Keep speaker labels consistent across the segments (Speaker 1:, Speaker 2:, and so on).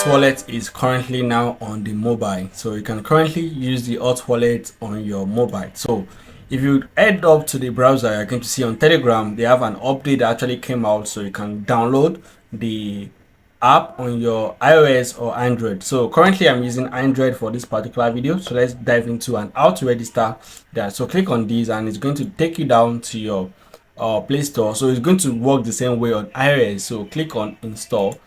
Speaker 1: Auth wallet is currently now on the mobile, so you can currently use the Auth wallet on your mobile. So if you head up to the browser, you're going to see on Telegram they have an update that actually came out, so you can download the app on your iOS or Android. So currently I'm using Android for this particular video, so let's dive into and how to register that. So click on this and it's going to take you down to your Play Store. So it's going to work the same way on iOS. So click on install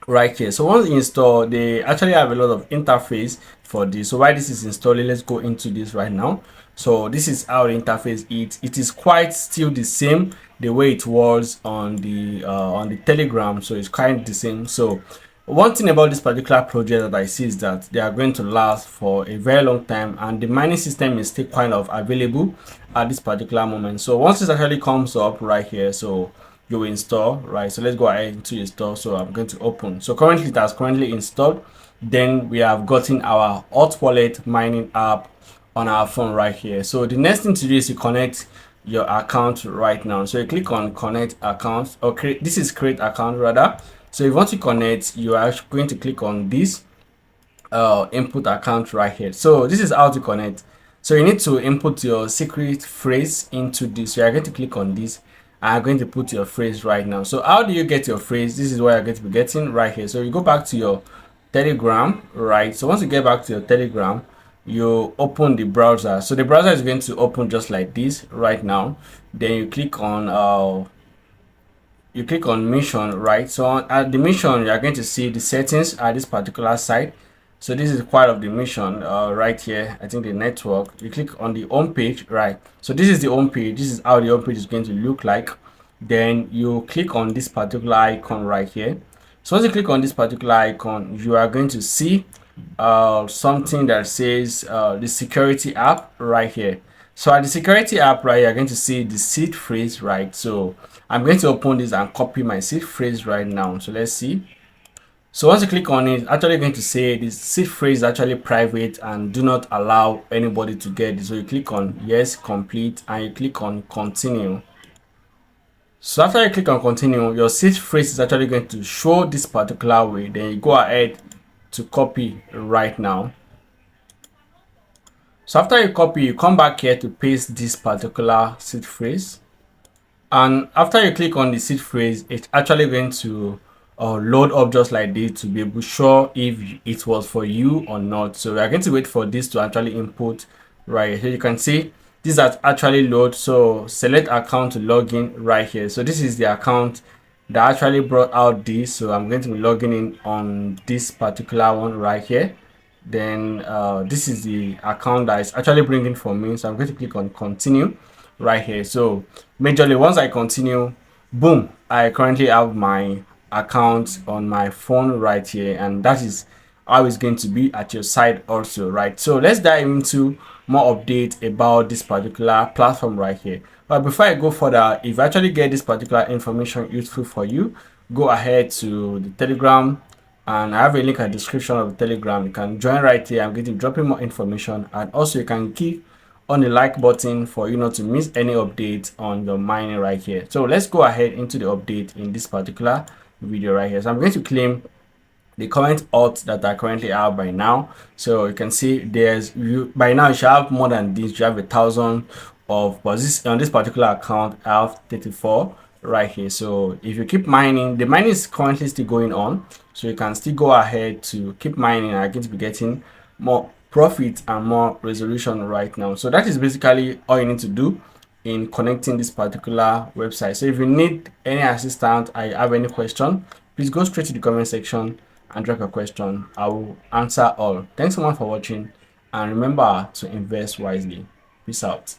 Speaker 1: right here. So once you install, they actually have a lot of interface for this. So while this is installing, let's go into this right now. So this is how the interface is. It is quite still the same the way it was on the Telegram, so it's kind of the same. So one thing about this particular project that I see is that they are going to last for a very long time, and the mining system is still kind of available at this particular moment. So once this actually comes up right here, so you install, right? So let's go ahead to install. So I'm going to open. So currently it has currently installed. Then we have gotten our Auth wallet mining app on our phone right here. So the next thing to do is to connect your account right now. So you click on connect account, or create, this is create account rather. So if you want to connect, you are going to click on this input account right here. So this is how to connect. So you need to input your secret phrase into this. So you're going to click on this. I'm going to put your phrase right now. So how do you get your phrase? This is what you're going to be getting right here. So you go back to your Telegram, right? So once you get back to your Telegram, you open the browser. So the browser is going to open just like this right now. Then you click on mission, right? So at the mission, you are going to see the settings at this particular site. So this is part of the mission right here. I think the network. You click on the home page, right? So this is the home page. This is how the home page is going to look like. Then you click on this particular icon right here. So once you click on this particular icon, you are going to see something that says the security app right here. So at the security app right, you're going to see the seed phrase, right? So I'm going to open this and copy my seed phrase right now. So let's see. So once you click on it, actually going to say this seed phrase is actually private and do not allow anybody to get it. So you click on yes, complete, and you click on continue. So after you click on continue, your seed phrase is actually going to show this particular way. Then you go ahead to copy right now. So after you copy, you come back here to paste this particular seed phrase. And after you click on the seed phrase, it's actually going to load up just like this to be able to sure if it was for you or not. So we are going to wait for this to actually input right here. You can see this has actually load. So select account to log in right here. So this is the account that actually brought out this. So I'm going to be logging in on this particular one right here. Then this is the account that is actually bringing for me. So I'm going to click on continue right here. So majorly once I continue, boom, I currently have my account on my phone right here, and that is how it's going to be at your side also, right? So let's dive into more updates about this particular platform right here. But before I go further, if you actually get this particular information useful for you, go ahead to the Telegram, and I have a link in the description of the Telegram. You can join right here. I'm going to drop in more information, and also you can click on the like button for you not to miss any updates on your mining right here. So let's go ahead into the update in this particular video right here. So I'm going to claim the current auth that I currently have by now. So you can see there's by now you should have more than this. You have 1,000 of, but this on this particular account I have 34 right here. So if you keep mining, the mining is currently still going on, so you can still go ahead to keep mining. I'm going to be getting more profit and more resolution right now. So that is basically all you need to do in connecting this particular website. So if you need any assistance, I have any question, please go straight to the comment section and drop a question. I will answer all. Thanks so much for watching, and remember to invest wisely. Peace out.